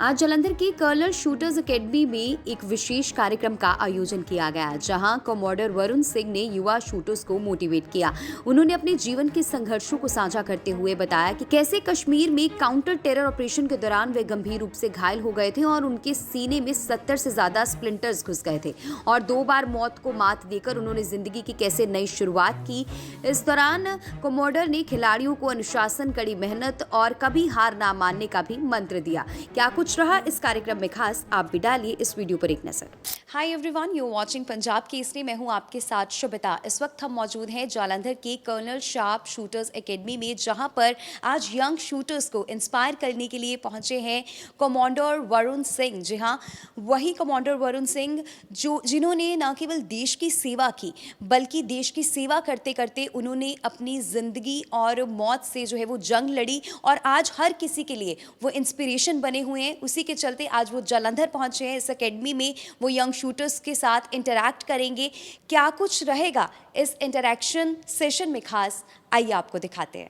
आज जालंधर की colonel shooters academy में एक विशेष कार्यक्रम का आयोजन किया गया, जहां कमांडर वरुण सिंह ने युवा शूटर्स को मोटिवेट किया। उन्होंने अपने जीवन के संघर्षों को साझा करते हुए बताया कि कैसे कश्मीर में काउंटर टेरर ऑपरेशन के दौरान वे गंभीर रूप से घायल हो गए थे और उनके सीने में 70 से ज्यादा स्प्लिंटर्स घुस गए थे और 2 बार मौत को मात देकर उन्होंने जिंदगी की कैसे नई शुरुआत की। इस दौरान कमांडर ने खिलाड़ियों को अनुशासन, कड़ी मेहनत और कभी हार ना मानने का भी मंत्र दिया। क्या कुछ रहा इस कार्यक्रम में खास, आप भी डालिए इस वीडियो पर एक नजर। Hi everyone, you watching Punjab Kesari. मैं हूं आपके साथ शुभिता। इस वक्त हम मौजूद हैं जालंधर के कर्नल शार्प शूटर्स एकेडमी में, जहां पर आज यंग शूटर्स को इंस्पायर करने के लिए पहुंचे हैं कमांडर वरुण सिंह। जी हाँ, वही कमांडर वरुण सिंह जिन्होंने न केवल देश की सेवा की, बल्कि देश की सेवा करते करते उन्होंने अपनी जिंदगी और मौत से जो है वो जंग लड़ी और आज हर किसी के लिए वो इंस्पिरेशन बने हुए हैं। उसी के चलते आज वो जालंधर पहुंचे हैं इस एकेडमी में। वो यंग शूटर्स के साथ इंटरैक्ट करेंगे। क्या कुछ रहेगा इस इंटरैक्शन सेशन में खास, आइए आपको दिखाते हैं।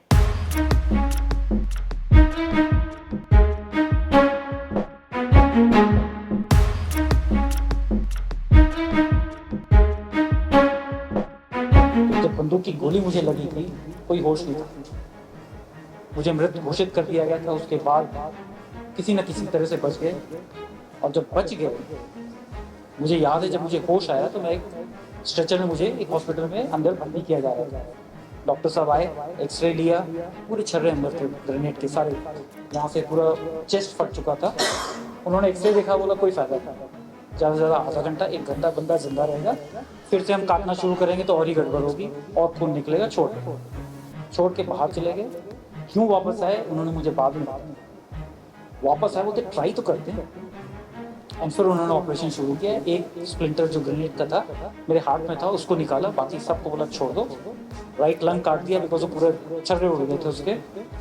जब बंदूक की गोली मुझे लगी थी, कोई होश नहीं था। मुझे मृत घोषित कर दिया गया था। उसके बाद किसी न किसी तरह से बच गए और जब बच गए, मुझे याद है जब मुझे होश आया तो मैं एक स्ट्रेचर में मुझे एक हॉस्पिटल में अंदर भर्ती किया जा रहा था। डॉक्टर साहब आए, एक्सरे लिया, पूरे छर्रे अंदर थे ग्रेनेड के सारे, यहाँ से पूरा चेस्ट फट चुका था। उन्होंने एक्सरे देखा, बोला कोई फायदा नहीं, ज़्यादा से ज़्यादा आधा घंटा 1 घंटा बंदा जिंदा रहेगा, फिर से हम काटना शुरू करेंगे तो और ही गड़बड़ होगी और खून निकलेगा। छोड़ के बाहर चले गए। क्यों वापस आए उन्होंने मुझे बाद में वापस आए, बोलते ट्राई तो करते हैं। और फिर उन्होंने ऑपरेशन शुरू किया। एक स्प्लिंटर जो ग्रेनेड का था मेरे हार्ट में था, उसको निकाला, बाकी सबको बोला छोड़ दो। राइट लंग काट दिया बिकॉज वो पूरे छर्रे उड़ गए थे, उसके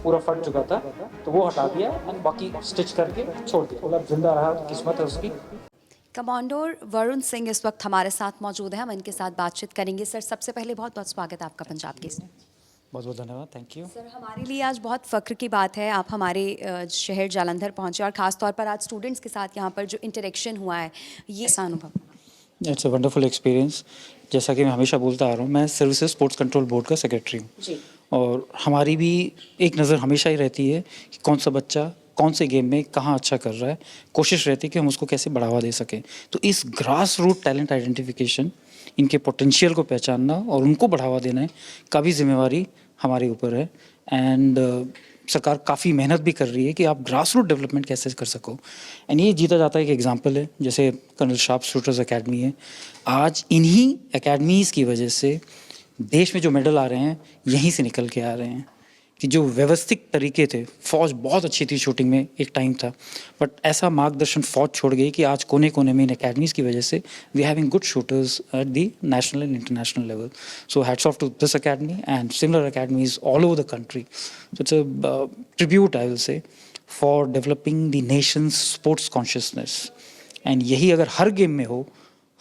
पूरा फट चुका था, तो वो हटा दिया एंड बाकी स्टिच करके छोड़ दिया। बोला जिंदा रहा तो किस्मत है उसकी। कमांडर वरुण सिंह इस वक्त हमारे साथ मौजूद हैं, हम इनके साथ बातचीत करेंगे। सर, सबसे पहले बहुत बहुत स्वागत है आपका पंजाब केसरी। बहुत बहुत धन्यवाद, थैंक यू। सर, हमारे लिए आज बहुत फ़ख्र की बात है, आप हमारे शहर जालंधर पहुंचे और ख़ास तौर पर आज स्टूडेंट्स के साथ यहाँ पर जो इंटरेक्शन हुआ है, ये ऐसा अनुभव। It's a wonderful experience. जैसा कि मैं हमेशा बोलता आ रहा हूँ, मैं सर्विसेज स्पोर्ट्स कंट्रोल बोर्ड का सेक्रेटरी हूँ और हमारी भी एक नज़र हमेशा ही रहती है कि कौन सा बच्चा कौन से गेम में कहाँ अच्छा कर रहा है। कोशिश रहती है कि हम उसको कैसे बढ़ावा दे सकें। तो इस ग्रास रूट टैलेंट आइडेंटिफिकेशन, इनके पोटेंशियल को पहचानना और उनको बढ़ावा देना का भी जिम्मेवारी हमारे ऊपर है। एंड सरकार काफ़ी मेहनत भी कर रही है कि आप ग्रास रूट डेवलपमेंट कैसे कर सको। एंड ये जीता जाता है एक एग्जांपल है, जैसे कर्नल शार्प शूटर्स एकेडमी है। आज इन्हीं एकेडमीज़ की वजह से देश में जो मेडल आ रहे हैं यहीं से निकल के आ रहे हैं। कि जो व्यवस्थित तरीके थे, फौज बहुत अच्छी थी शूटिंग में एक टाइम था, बट ऐसा मार्गदर्शन फौज छोड़ गई कि आज कोने कोने में इन एकेडमीज़ की वजह से we having good shooters at the national and international level. So hats off to this academy and similar academies all over the country. So it's a tribute I will say for developing the nation's sports consciousness. And यही अगर हर game में हो,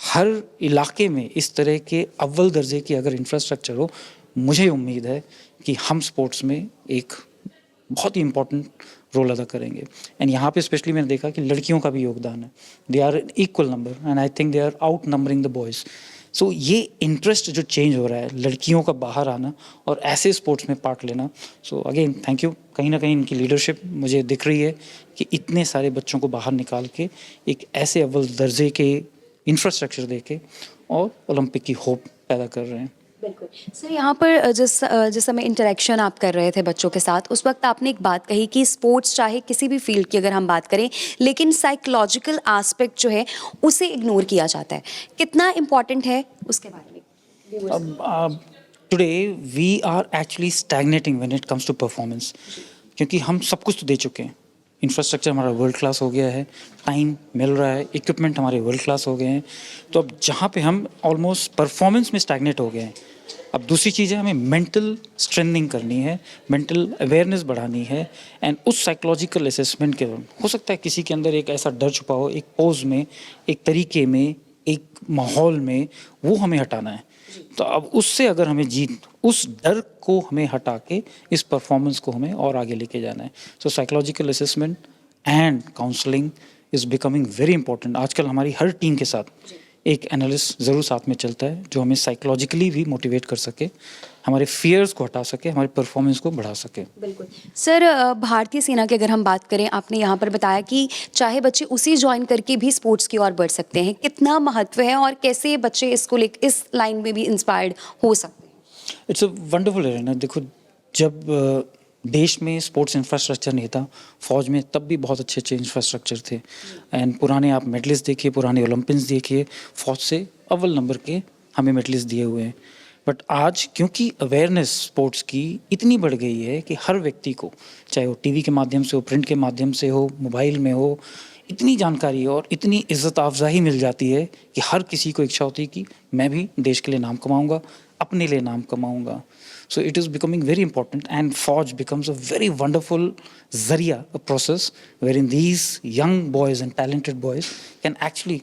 हर इलाके में इस तरह के अव्वल दर्जे की अगर इंफ्रास्ट्रक्चर हो, मुझे उम्मीद है कि हम स्पोर्ट्स में एक बहुत ही इम्पोर्टेंट रोल अदा करेंगे। एंड यहाँ पे स्पेशली मैंने देखा कि लड़कियों का भी योगदान है। They are equal number and I think they are outnumbering the boys. So ये इंटरेस्ट जो चेंज हो रहा है, लड़कियों का बाहर आना और ऐसे स्पोर्ट्स में पार्ट लेना, सो अगेन थैंक यू। कहीं ना कहीं इनकी लीडरशिप मुझे दिख रही है कि इतने सारे बच्चों को बाहर निकाल के एक ऐसे अव्वल दर्जे के इंफ्रास्ट्रक्चर दे के और ओलंपिक की होप पैदा कर रहे हैं। बिल्कुल सर, यहाँ पर जिस समय इंटरेक्शन आप कर रहे थे बच्चों के साथ, उस वक्त आपने एक बात कही कि स्पोर्ट्स, चाहे किसी भी फील्ड की अगर हम बात करें, लेकिन साइकोलॉजिकल एस्पेक्ट जो है उसे इग्नोर किया जाता है। कितना इम्पोर्टेंट है उसके बारे में? Today we are actually stagnating when it comes to performance, क्योंकि हम सब कुछ तो दे चुके हैं। इंफ्रास्ट्रक्चर हमारा वर्ल्ड क्लास हो गया है, टाइम मिल रहा है, इक्विपमेंट हमारे वर्ल्ड क्लास हो गए हैं। तो अब जहाँ पे हम ऑलमोस्ट परफॉर्मेंस में स्टैग्नेट हो गए हैं, अब दूसरी चीज़ है हमें मेंटल स्ट्रेंथनिंग करनी है, मेंटल अवेयरनेस बढ़ानी है। एंड उस साइकोलॉजिकल असेसमेंट के हो सकता है किसी के अंदर एक ऐसा डर छुपा हो, एक पोज में, एक तरीके में, एक माहौल में, वो हमें हटाना है। तो अब उससे अगर हमें उस डर को हमें हटा के इस परफॉर्मेंस को हमें और आगे लेके जाना है। So psychological assessment and counselling is becoming very important. आजकल हमारी हर टीम के साथ एक एनालिस्ट ज़रूर साथ में चलता है जो हमें साइकोलॉजिकली भी मोटिवेट कर सके, हमारे फियर्स को हटा सके, हमारे परफॉर्मेंस को बढ़ा सके। बिल्कुल सर, भारतीय सेना की अगर हम बात करें, आपने यहाँ पर बताया कि चाहे बच्चे उसी ज्वाइन करके भी स्पोर्ट्स की ओर बढ़ सकते हैं, कितना महत्व है और कैसे बच्चे इसको लेकर इस लाइन में भी इंस्पायर्ड हो सकते हैं? It's a wonderful area. देखो, जब देश में स्पोर्ट्स इंफ्रास्ट्रक्चर नहीं था, फौज में तब भी बहुत अच्छे अच्छे इंफ्रास्ट्रक्चर थे। एंड पुराने आप मेडलिस्ट देखिए, पुराने ओलंपिक्स देखिए, फौज से अव्वल नंबर के हमें मेडलिस्ट दिए हुए हैं। बट आज क्योंकि अवेयरनेस स्पोर्ट्स की इतनी बढ़ गई है कि हर व्यक्ति को, चाहे वो टीवी के माध्यम से हो, प्रिंट के माध्यम से हो, मोबाइल में हो, इतनी जानकारी और इतनी इज्जत अफजाई मिल जाती है कि हर किसी को इच्छा होती है कि मैं भी देश के लिए नाम कमाऊंगा, अपने लिए नाम कमाऊंगा। So it is becoming very important, and Forge becomes a very wonderful zaria, a process wherein these young boys and talented boys can actually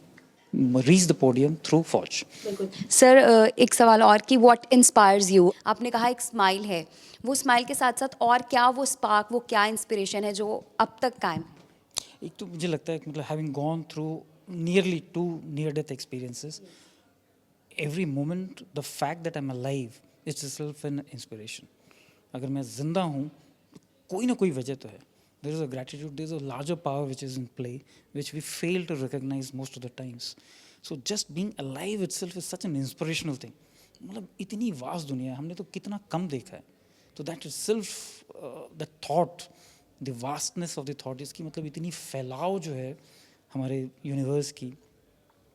reach the podium through Forge. बिल्कुल सर, एक सवाल और कि व्हाट इंस्पायर्स यू? आपने कहा एक smile है, वो स्माइल के साथ साथ और क्या वो स्पार्क, वो क्या इंस्पिरेशन है जो अब तक कायम है? एक तो मुझे लगता है कि मतलब having gone through nearly 2 near-death experiences, every moment, the fact that I'm alive is itself an inspiration. अगर मैं जिंदा हूँ, कोई ना कोई वजह तो है। There is a gratitude, there is a larger power which is in play, which we fail to recognize most of the times. So just being alive itself is such an inspirational thing. मतलब इतनी vast दुनिया है, हमने तो कितना कम देखा है। तो that itself, the thought, the vastness of the thought, इसकी मतलब इतनी फैलाव जो है हमारे यूनिवर्स की,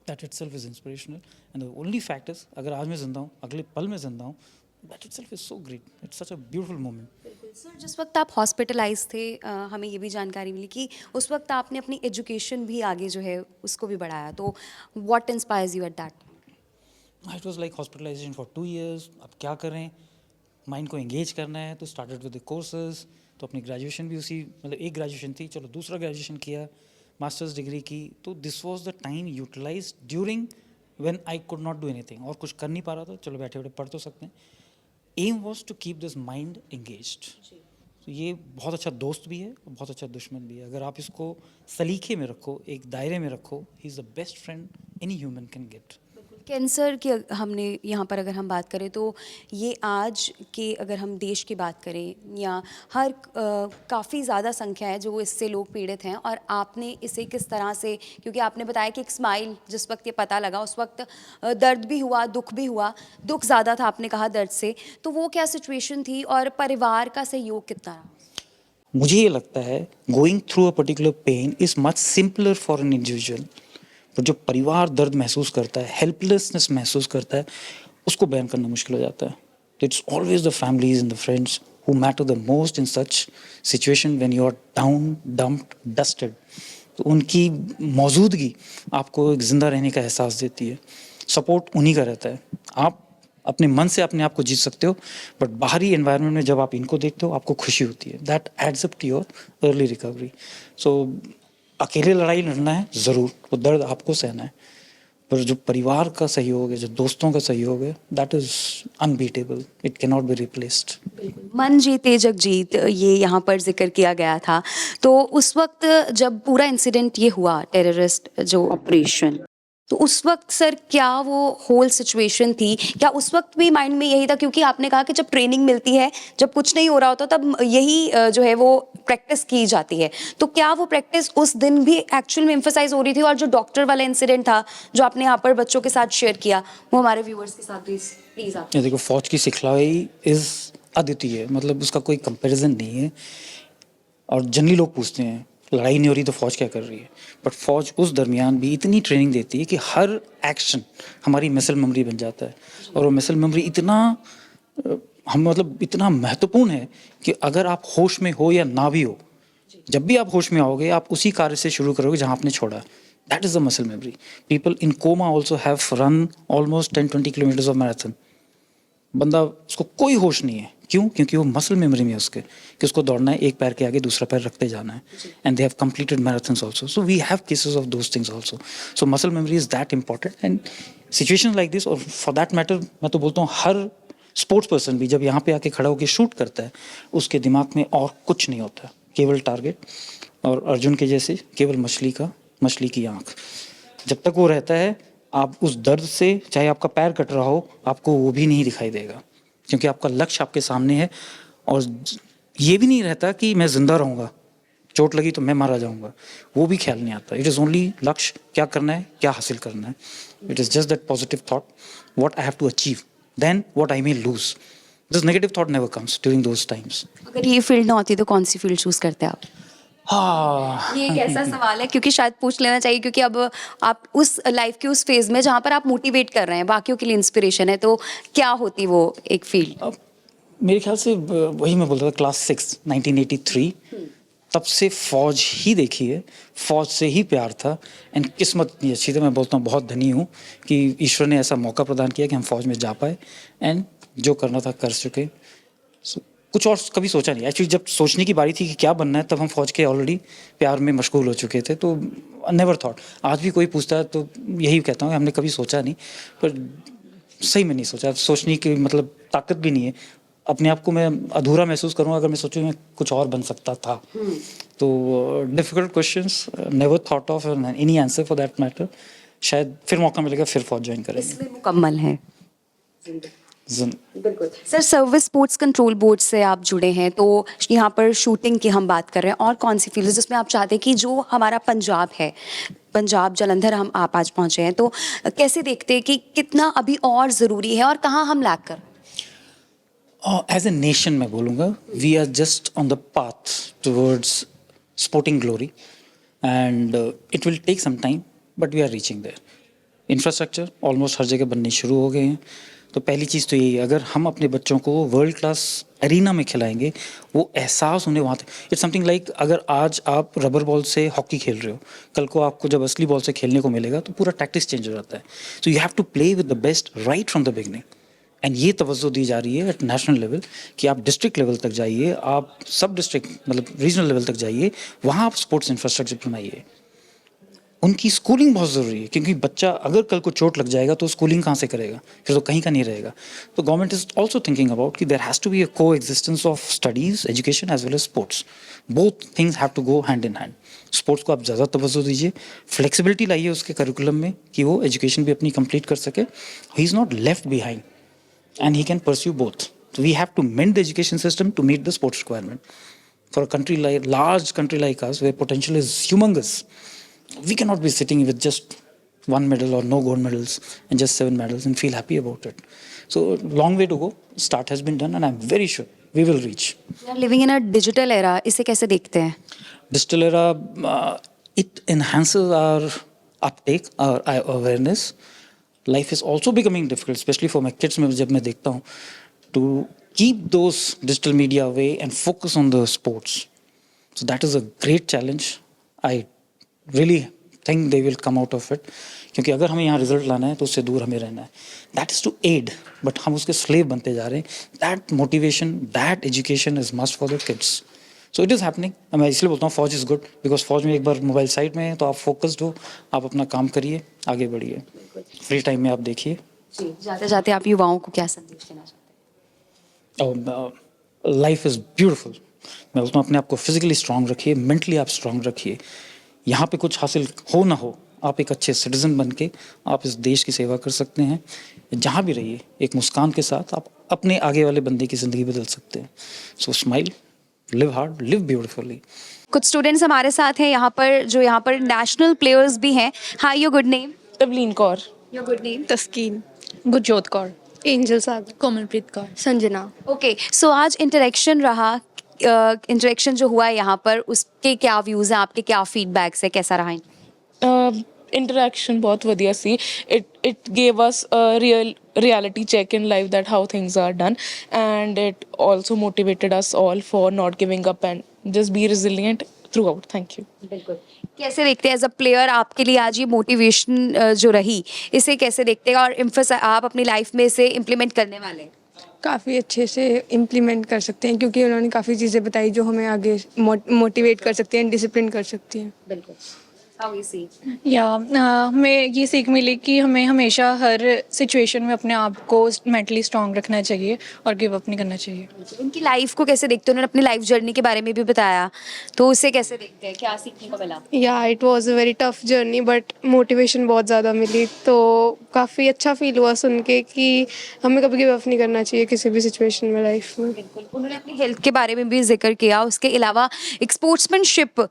that itself is inspirational. And the only fact is, अगर आज मैं जिंदा हूँ, अगले पल में जिंदा हूँ, that itself is so great. It's such a beautiful moment. बिल्कुल सर, जिस वक्त आप हॉस्पिटलाइज थे, हमें ये भी जानकारी मिली कि उस वक्त आपने अपनी एजुकेशन भी आगे जो है उसको भी बढ़ाया, तो what inspires you at that? It was like hospitalization for 2 years. अब क्या करें, माइंड को एंगेज करना है, तो स्टार्टेड विद द कोर्सेज। तो अपनी ग्रेजुएशन भी उसी, मतलब एक ग्रेजुएशन थी, चलो दूसरा ग्रेजुएशन किया, मास्टर्स डिग्री की। तो this was the time utilise during when I could not do anything, और कुछ कर नहीं पा रहा था, चलो बैठे बैठे पढ़ तो सकते हैं। Aim was to keep this mind engaged. तो ये बहुत अच्छा दोस्त भी है और बहुत अच्छा दुश्मन भी है। अगर आप इसको सलीखे में रखो, एक दायरे में रखो, he is the best friend any human can get. Cancer की हमने यहाँ पर अगर हम बात करें, तो ये आज के अगर हम देश की बात करें, या हर काफ़ी ज़्यादा संख्या है जो इससे लोग पीड़ित हैं, और आपने इसे किस तरह से, क्योंकि आपने बताया कि एक स्माइल, जिस वक्त ये पता लगा उस वक्त दर्द भी हुआ, दुख भी हुआ, दुख ज़्यादा था आपने कहा दर्द से, तो वो क्या सिचुएशन थी और परिवार का सहयोग कितना रहा? मुझे ये लगता है going through a particular pain is much simpler for an individual, पर जो परिवार दर्द महसूस करता है, हेल्पलेसनेस महसूस करता है, उसको बयान करना मुश्किल हो जाता है। It's always the families and the friends who matter the most in such situation when you are down, dumped, dusted. तो उनकी मौजूदगी आपको एक जिंदा रहने का एहसास देती है। सपोर्ट उन्हीं का रहता है। आप अपने मन से अपने आप को जीत सकते हो, बट बाहरी एनवायरनमेंट में जब आप इनको देखते हो, आपको खुशी होती है। That adds up to your early recovery. So अकेले लड़ाई लड़ना है ज़रूर, वो दर्द आपको सहना है, पर जो परिवार का सहयोग है, जो दोस्तों का सहयोग है, that is unbeatable, it can not be replaced. मन जीते जग जीत, ये यहाँ पर जिक्र किया गया था। तो उस वक्त जब पूरा इंसिडेंट ये हुआ, टेररिस्ट जो ऑपरेशन, तो उस वक्त सर क्या वो होल सिचुएशन थी, क्या उस वक्त भी माइंड में यही था? क्योंकि आपने कहा कि जब ट्रेनिंग मिलती है, जब कुछ नहीं हो रहा होता, तब यही जो है वो प्रैक्टिस की जाती है, तो क्या वो प्रैक्टिस उस दिन भी एक्चुअल में एम्फसाइज हो रही थी? और जो डॉक्टर वाला इंसिडेंट था जो आपने यहाँ पर बच्चों के साथ शेयर किया, वो हमारे व्यूअर्स के साथ प्लीज आप। ये देखो, फौज की सिखलाई इज़ अद्वितीय है, मतलब उसका कोई कंपैरिजन नहीं है। और जनरली लोग पूछते हैं लड़ाई नहीं हो रही तो फौज क्या कर रही है, बट फौज उस दरमियान भी इतनी ट्रेनिंग देती है कि हर एक्शन हमारी मसल मेमोरी बन जाता है। और वो मसल मेमोरी इतना हम मतलब इतना महत्वपूर्ण है कि अगर आप होश में हो या ना भी हो, जब भी आप होश में आओगे, आप उसी कार्य से शुरू करोगे जहाँ आपने छोड़ा। That is the muscle memory. People in coma also have run almost 10-20 kilometres of marathon. बंदा, उसको कोई होश नहीं है, क्यों? क्योंकि वो मसल मेमोरी में है उसके, कि उसको दौड़ना है, एक पैर के आगे दूसरा पैर रखते जाना है। And they have completed marathons also, so we have cases of those things also. So muscle memory is that important. And situations like this, और फॉर दैट मैटर मैं तो बोलता हूँ हर स्पोर्ट्स पर्सन भी जब यहाँ पे आके खड़ा होकर शूट करता है, उसके दिमाग में और कुछ नहीं होता है। केवल टारगेट, और अर्जुन के जैसे केवल मछली की आँख। जब तक वो रहता है, आप उस दर्द से, चाहे आपका पैर कट रहा हो, आपको वो भी नहीं दिखाई देगा, क्योंकि आपका लक्ष्य आपके सामने है। और ये भी नहीं रहता कि मैं ज़िंदा रहूँगा, चोट लगी तो मैं मारा जाऊँगा, वो भी ख्याल नहीं आता। इट इज़ ओनली लक्ष्य, क्या करना है, क्या हासिल करना है। It is just that positive thought, what I have to achieve, then what I may lose. This negative thought never comes during those times. अगर ये फील्ड ना होती तो कौन सी फील्ड चूज करते आप? हाँ, ये एक ऐसा सवाल है, क्योंकि शायद पूछ लेना चाहिए, क्योंकि अब आप उस लाइफ के उस फेज में जहाँ पर आप मोटिवेट कर रहे हैं, बाकियों के लिए इंस्पिरेशन है, तो क्या होती वो एक फील्ड? अब मेरे ख्याल से वही मैं बोल रहा था, क्लास 6 1983, तब से फौज ही देखी है, फौज से ही प्यार था। एंड किस्मत इतनी अच्छी थी, मैं बोलता हूँ बहुत धनी हूँ कि ईश्वर ने ऐसा मौका प्रदान किया कि हम फौज में जा पाए, एंड जो करना था कर चुके। So, कुछ और कभी सोचा नहीं। एक्चुअली जब सोचने की बारी थी कि क्या बनना है, तब हम फौज के ऑलरेडी प्यार में मशगूल हो चुके थे, तो नेवर थॉट। आज भी कोई पूछता है तो यही कहता हूँ, हमने कभी सोचा नहीं, पर सही में नहीं सोचा। सोचने की मतलब ताकत भी नहीं है। अपने आप को मैं अधूरा महसूस करूँगा अगर मैं सोचूं मैं कुछ और बन सकता था। तो difficult questions, never thought of any answer for that matter. शायद फिर मौका मिलेगा, फिर फौज ज्वाइन करेंगे। इसमें मुकम्मल है। जन- बिल्कुल sir, service sports control board से आप जुड़े हैं, तो यहाँ पर शूटिंग की हम बात कर रहे हैं, और कौन सी फील्ड जिसमें आप चाहते हैं कि जो हमारा पंजाब है, पंजाब जालंधर हम आप आज पहुँचे हैं, तो कैसे देखते हैं कि कितना अभी और ज़रूरी है और कहाँ हम लैग कर? एज ए नेशन मैं बोलूँगा, we are just on the path towards sporting glory, and it will take some time, but we are reaching there. Infrastructure almost हर जगह बनने शुरू हो गए हैं। तो पहली चीज़ तो यही है, अगर हम अपने बच्चों को वर्ल्ड क्लास एरिना में खिलाएंगे, वो एहसास उन्हें वहाँ तक। इट्स समथिंग लाइक, अगर आज आप रबर बॉल से हॉकी खेल रहे हो, कल को आपको जब असली बॉल से खेलने को मिलेगा तो पूरा टैक्टिक्स चेंज हो जाता है। So you have to play with the best right from the beginning. And ये तवज्जो दी जा रही है एट नेशनल लेवल कि आप डिस्ट्रिक्ट लेवल तक जाइए, आप सब डिस्ट्रिक्ट मतलब रीजनल लेवल तक जाइए, वहाँ आप स्पोर्ट्स इंफ्रास्ट्रक्चर बनाइए। उनकी स्कूलिंग बहुत ज़रूरी है, क्योंकि बच्चा अगर कल को चोट लग जाएगा तो स्कूलिंग कहाँ से करेगा, फिर तो कहीं का नहीं रहेगा। तो government is also thinking about कि there has to be a coexistence of studies, education as well as sports. Both things have to go hand in hand. Sports को आप ज़्यादा तवज्जो दीजिए, फ्लेक्सिबिलिटी लाइए उसके करिकुलम में कि वो एजुकेशन भी अपनी कंप्लीट कर सके। He is not left behind and he can pursue both. So we have to mend the education system to meet the sports requirement. For a country like large country like us, where potential is humongous, we cannot be sitting with just one medal or no gold medals and just 7 medals and feel happy about it. So long way to go. Start has been done, and I'm very sure we will reach. We are living in a digital era, इसे कैसे देखते हैं? Digital era, it enhances our uptake, our awareness. Life is also becoming difficult, especially for my kids. में जब मैं देखता हूँ, to keep those digital media away and focus on the sports. So that is a great challenge. I really think they will come out of it. क्योंकि अगर हमें यहाँ result लाना है तो उससे दूर हमें रहना है. That is to aid, but हम उसके slave बनते जा रहे हैं. That motivation, that education is must for the kids. So it is happening. मैं इसलिए बोलता हूँ फौज इज़ गुड, बिकॉज फौज में एक बार मोबाइल साइड में है तो आप फोकस्ड हो, आप अपना काम करिए, आगे बढ़िए, फ्री टाइम में आप देखिए। जी, जाते जाते आप युवाओं को क्या संदेश देना चाहते हैं? Life is beautiful. मैं बोलता हूँ अपने आप को फिजिकली स्ट्रांग रखिए, मेंटली आप स्ट्रांग रखिए। यहाँ पे कुछ हासिल हो ना हो, आप एक अच्छे सिटीजन बन के आप इस देश की सेवा कर सकते हैं। जहाँ भी रहिए, एक मुस्कान के साथ आप अपने आगे वाले बंदे की ज़िंदगी बदल सकते हैं। सो smile, live hard, live beautifully. कुछ स्टूडेंट्स हमारे साथ हैं यहाँ पर, जो यहाँ पर नेशनल प्लेयर्स भी हैं। Hi, your good name? Tavleen Kaur, your good name? Taskeen, Gurjot Kaur, Angel Sagar, Komalpreet Kaur, Sanjana. Okay, so आज इंटरेक्शन रहा, इंटरेक्शन जो हुआ है यहाँ पर, उसके क्या व्यूज़ हैं आपके, क्या फीडबैक्स है, कैसा रहा? इंटरेक्शन बहुत ਵਧੀਆ ਸੀ। it gave us a reality check in life that how things are done, and it also motivated us all for not giving up and just be resilient throughout. Thank you. बिल्कुल। कैसे देखते हैं as a player, आपके लिए आज ये motivation जो रही, इसे कैसे देखते हैं, और आप अपनी लाइफ में इसे इम्प्लीमेंट करने वाले हैं? काफ़ी अच्छे से इम्प्लीमेंट कर सकते हैं, क्योंकि उन्होंने काफ़ी चीज़ें बताई जो हमें आगे मोटिवेट कर सकती हैं, डिसिप्लिन कर सकती हैं। बिल्कुल। How you see? या हमें ये सीख मिली कि हमें हमेशा हर सिचुएशन में अपने आप को मेंटली स्ट्रांग रखना चाहिए और गिव अप नहीं करना चाहिए। उनकी लाइफ को कैसे देखते हैं? उन्होंने अपनी लाइफ जर्नी के बारे में भी बताया, तो उसे कैसे देखते हैं? क्या सीखने को मिला? या it was a very tough journey but motivation बहुत ज़्यादा मिली, तो काफ़ी अच्छा फील हुआ सुन के कि हमें कभी गिव अप नहीं करना चाहिए किसी भी सिचुएशन में लाइफ में। बिल्कुल, उन्होंने अपनी हेल्थ के बारे में भी जिक्र किया। उसके अलावा एक स्पोर्ट्समैनशिप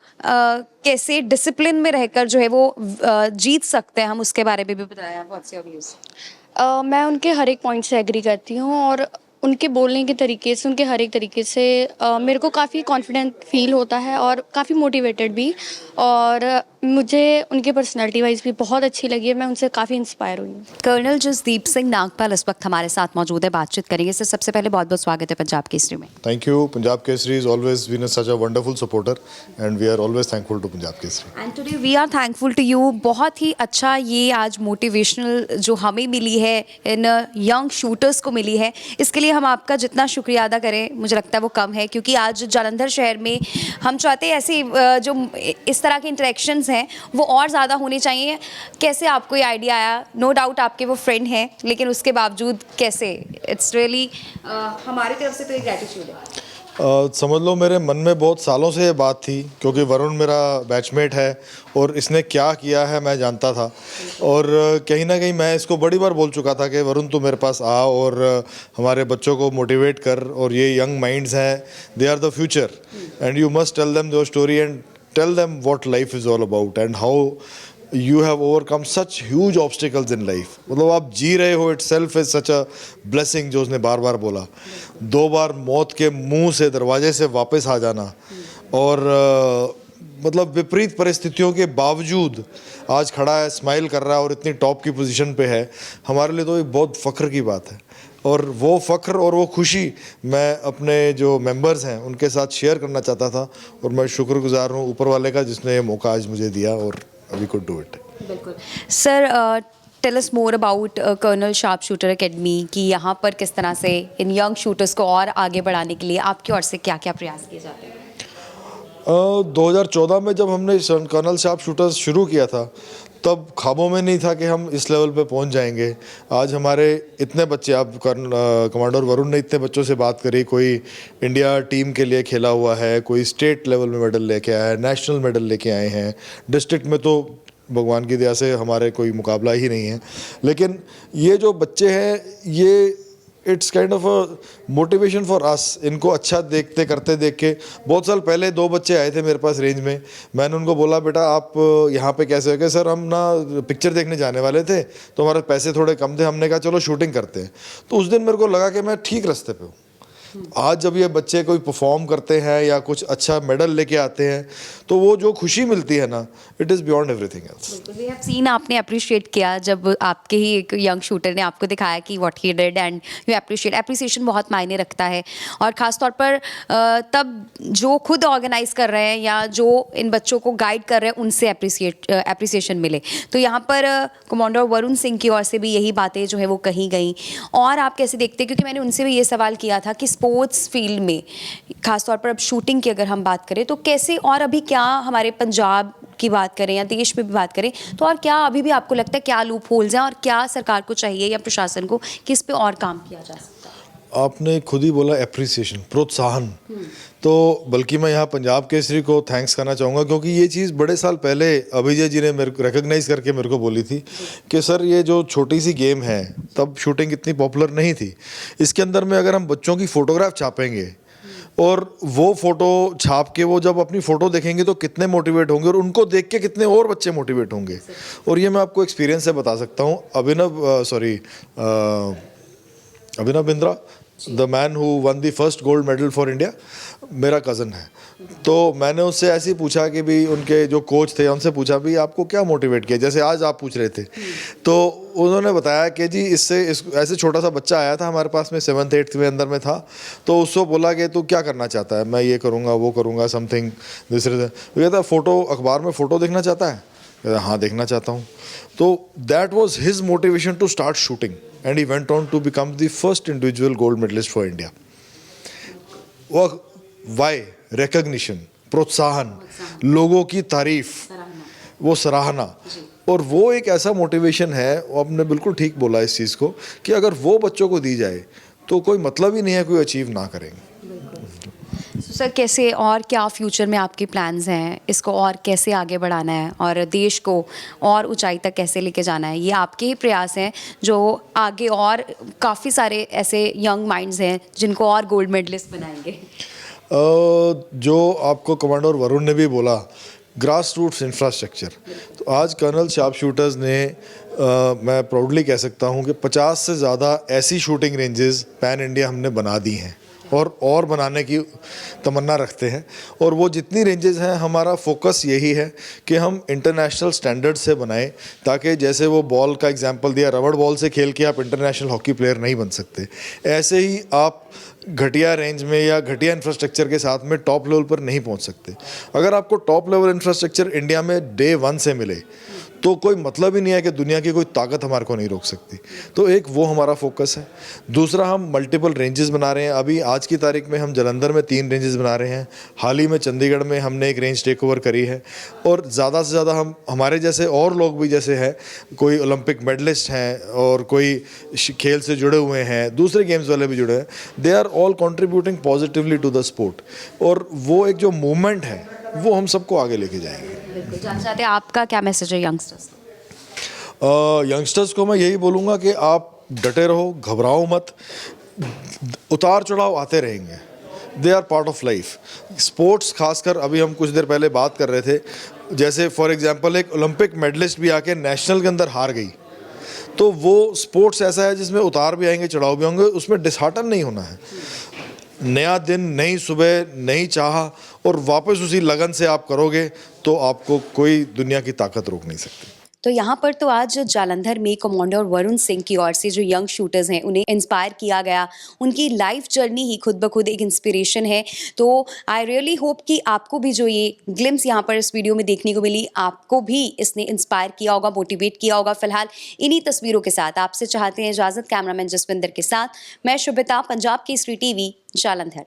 कैसे डिसिप्लिन में रहकर जो है वो जीत सकते हैं, हम उसके बारे में भी बताया। What's your views? मैं उनके हर एक पॉइंट से एग्री करती हूँ और उनके बोलने के तरीके से, उनके हर एक तरीके से मेरे को काफ़ी कॉन्फिडेंट फील होता है और काफ़ी मोटिवेटेड भी। और मुझे उनकी पर्सनालिटी वाइज भी बहुत अच्छी लगी है, मैं उनसे काफ़ी इंस्पायर हुई हूँ। कर्नल जसदीप सिंह नागपाल इस वक्त हमारे साथ मौजूद है, बातचीत करेंगे। सर, सबसे पहले बहुत बहुत स्वागत है पंजाब केसरी में। Thank you. Punjab Kesari has always been such a wonderful supporter, and we are always thankful to Punjab Kesari. And today we are thankful to you. बहुत ही अच्छा ये आज मोटिवेशनल जो हमें मिली है, इन यंग शूटर्स को मिली है, इसके लिए हम आपका जितना शुक्रिया अदा करें मुझे लगता है वो कम है, क्योंकि आज जालंधर शहर में हम चाहते हैं ऐसे जो इस तरह के इंटरेक्शंस हैं वो और ज़्यादा होने चाहिए। कैसे आपको ये आइडिया आया? नो डाउट आपके वो फ्रेंड हैं, लेकिन उसके बावजूद कैसे? इट्स रियली हमारी तरफ से तो एक ग्रेटिट्यूड है। समझ लो मेरे मन में बहुत सालों से ये बात थी, क्योंकि वरुण मेरा बैचमेट है और इसने क्या किया है मैं जानता था। और कहीं ना कहीं मैं इसको बड़ी बार बोल चुका था कि वरुण तू मेरे पास आ और हमारे बच्चों को मोटिवेट कर, और ये यंग माइंड्स हैं, they are the future and you must tell them your story and tell them what life is all about and how you have overcome such huge obstacles in life। मतलब आप जी रहे हो, it self is such a blessing, जो उसने बार बार बोला। 2 बार मौत के मुंह से, दरवाजे से वापस आ जाना, और मतलब विपरीत परिस्थितियों के बावजूद आज खड़ा है, स्माइल कर रहा है और इतनी टॉप की पोजीशन पे है, हमारे लिए तो एक बहुत फ़ख्र की बात है। और वो फ़ख्र और वो खुशी मैं अपने जो मेंबर्स हैं उनके साथ शेयर करना चाहता था, और मैं शुक्रगुजार हूँ ऊपर वाले का जिसने ये मौका आज मुझे दिया और we could do it। बिल्कुल sir, tell us more about colonel sharp shooter academy, कि यहाँ पर किस तरह से इन यंग शूटर्स को और आगे बढ़ाने के लिए आपकी ओर से क्या क्या प्रयास किए जाते हैं? 2014 में जब हमने कर्नल शार्प शूटर्स शुरू किया था, तब ख्वाबों में नहीं था कि हम इस लेवल पे पहुंच जाएंगे। आज हमारे इतने बच्चे, आप कमांडर वरुण ने इतने बच्चों से बात करी, कोई इंडिया टीम के लिए खेला हुआ है, कोई स्टेट लेवल में मेडल लेके आया है, नेशनल मेडल लेके आए हैं, डिस्ट्रिक्ट में तो भगवान की दया से हमारे कोई मुकाबला ही नहीं है। लेकिन ये जो बच्चे हैं, ये it's kind of a motivation for us. इनको अच्छा देखते करते देख के, बहुत साल पहले 2 बच्चे आए थे मेरे पास रेंज में, मैंने उनको बोला बेटा आप यहाँ पे कैसे हो गए? सर हम ना पिक्चर देखने जाने वाले थे, तो हमारे पैसे थोड़े कम थे, हमने कहा चलो शूटिंग करते हैं। तो उस दिन मेरे को लगा कि मैं ठीक रास्ते पे हूँ। आज जब ये बच्चे कोई परफॉर्म करते हैं या कुछ अच्छा मेडल लेके आते हैं, तो वो जो खुशी मिलती है ना, it is beyond everything else. We have seen, आपने अप्रिशिएट किया जब आपके ही एक यंग शूटर ने आपको दिखाया कि what he did, and you appreciation बहुत मायने रखता है। और ख़ास तौर पर तब जो खुद ऑर्गेनाइज कर रहे हैं या जो इन बच्चों को गाइड कर रहे हैं, उनसे एप्रिसिएशन मिले। तो यहाँ पर कमांडर वरुण सिंह की ओर से भी यही बातें जो है वो कही गई। और आप कैसे देखते हैं, क्योंकि मैंने उनसे भी ये सवाल किया था कि स्पोर्ट्स फील्ड में खासतौर पर अब शूटिंग की अगर हम बात करें तो कैसे, और अभी क्या हमारे पंजाब की बात करें या देश में भी बात करें, तो और क्या अभी भी आपको लगता है क्या लूप होल्स हैं और क्या सरकार को चाहिए या प्रशासन को कि इस पे और काम किया जा सकता है? आपने खुद ही बोला एप्रिसिएशन, प्रोत्साहन। तो बल्कि मैं यहाँ पंजाब केसरी को थैंक्स करना चाहूँगा, क्योंकि ये चीज़ बड़े साल पहले अभिजय जी ने मेरे को रिकग्नाइज़ करके मेरे को बोली थी कि सर ये जो छोटी सी गेम है, तब शूटिंग इतनी पॉपुलर नहीं थी, इसके अंदर में अगर हम बच्चों की फ़ोटोग्राफ छापेंगे और वो फ़ोटो छाप के वो जब अपनी फ़ोटो देखेंगे तो कितने मोटिवेट होंगे, और उनको देख के कितने और बच्चे मोटिवेट होंगे। और ये मैं आपको एक्सपीरियंस से बता सकता हूँ। Abhinav Bindra, the man who won the first gold medal for India, मेरा कज़न है। तो मैंने उससे ऐसे ही पूछा कि भी उनके जो कोच थे उनसे पूछा भी आपको क्या मोटिवेट किया, जैसे आज आप पूछ रहे थे। तो उन्होंने बताया कि जी ऐसे छोटा सा बच्चा आया था हमारे पास में, 7th 8th में अंदर में था, तो उसको बोला कि तू क्या करना चाहता है? मैं ये करूँगा वो करूँगा समथिंग दूसरे। कहता फ़ोटो, अखबार में फ़ोटो देखना चाहता है? कहता हाँ देखना चाहता हूँ। तो that was his motivation to start shooting and he went on to become the first individual gold medalist for India. वो वाई? रिकग्निशन, प्रोत्साहन, लोगों की तारीफ, वो सराहना, और वो एक ऐसा मोटिवेशन है, वो आपने बिल्कुल ठीक बोला इस चीज़ को, कि अगर वो बच्चों को दी जाए तो कोई मतलब ही नहीं है कोई अचीव ना करेंगे। सर कैसे और क्या फ्यूचर में आपके प्लान्स हैं, इसको और कैसे आगे बढ़ाना है और देश को और ऊंचाई तक कैसे लेके जाना है? ये आपके ही प्रयास हैं जो आगे और काफ़ी सारे ऐसे यंग माइंड्स हैं जिनको और गोल्ड मेडलिस्ट बनाएंगे। जो आपको कमांडर वरुण ने भी बोला, ग्रास रूट्स इंफ्रास्ट्रक्चर, तो आज कर्नल शार्प शूटर्स ने मैं प्राउडली कह सकता हूँ कि 50 से ज़्यादा ऐसी शूटिंग रेंजेस पैन इंडिया हमने बना दी हैं और बनाने की तमन्ना रखते हैं। और वो जितनी रेंजेस हैं, हमारा फोकस यही है कि हम इंटरनेशनल स्टैंडर्ड से बनाएं, ताकि जैसे वो बॉल का एग्जांपल दिया, रबड़ बॉल से खेल के आप इंटरनेशनल हॉकी प्लेयर नहीं बन सकते, ऐसे ही आप घटिया रेंज में या घटिया इंफ्रास्ट्रक्चर के साथ में टॉप लेवल पर नहीं पहुंच सकते। अगर आपको टॉप लेवल इंफ्रास्ट्रक्चर इंडिया में डे 1 से मिले तो कोई मतलब ही नहीं है कि दुनिया की कोई ताकत हमारे को नहीं रोक सकती। तो एक वो हमारा फोकस है। दूसरा, हम मल्टीपल रेंजेस बना रहे हैं। अभी आज की तारीख में हम जलंधर में 3 रेंजेस बना रहे हैं। हाल ही में चंडीगढ़ में हमने एक रेंज टेक ओवर करी है। और ज़्यादा से ज़्यादा हम हमारे जैसे और लोग भी, जैसे हैं कोई ओलंपिक मेडलिस्ट हैं और कोई खेल से जुड़े हुए हैं, दूसरे गेम्स वाले भी जुड़े हैं, they are all contributing positively to the sport. और वो एक जो मूवमेंट है वो हम सबको आगे लेके जाएंगे। बिल्कुल, जानना चाहते हैं आपका क्या मैसेज है यंगस्टर्स? यंगस्टर्स को मैं यही बोलूँगा कि आप डटे रहो, घबराओ मत, उतार चढ़ाव आते रहेंगे, they are part of life. Sports खासकर, अभी हम कुछ देर पहले बात कर रहे थे, जैसे फॉर एग्जांपल एक ओलंपिक मेडलिस्ट भी आके नेशनल के अंदर हार गई, तो वो स्पोर्ट्स ऐसा है जिसमें उतार भी आएंगे, चढ़ाव भी होंगे, उसमें डिसहार्टन नहीं होना है। नया दिन, नई सुबह, नई चाह, और वापस उसी लगन से आप करोगे तो आपको कोई दुनिया की ताकत रोक नहीं सकती। तो यहाँ पर तो आज जालंधर में कमांडर वरुण सिंह की ओर से जो यंग शूटर्स हैं उन्हें इंस्पायर किया गया। उनकी लाइफ जर्नी ही खुद ब खुद एक इंस्पिरेशन है। तो आई रियली होप कि आपको भी जो ये ग्लिम्स यहाँ पर इस वीडियो में देखने को मिली, आपको भी इसने इंस्पायर किया होगा, मोटिवेट किया होगा। फिलहाल इन्हीं तस्वीरों के साथ आपसे चाहते हैं इजाज़त। कैमरामैन जसविंदर के साथ मैं शुभिता, पंजाब केसरी टीवी, जालंधर।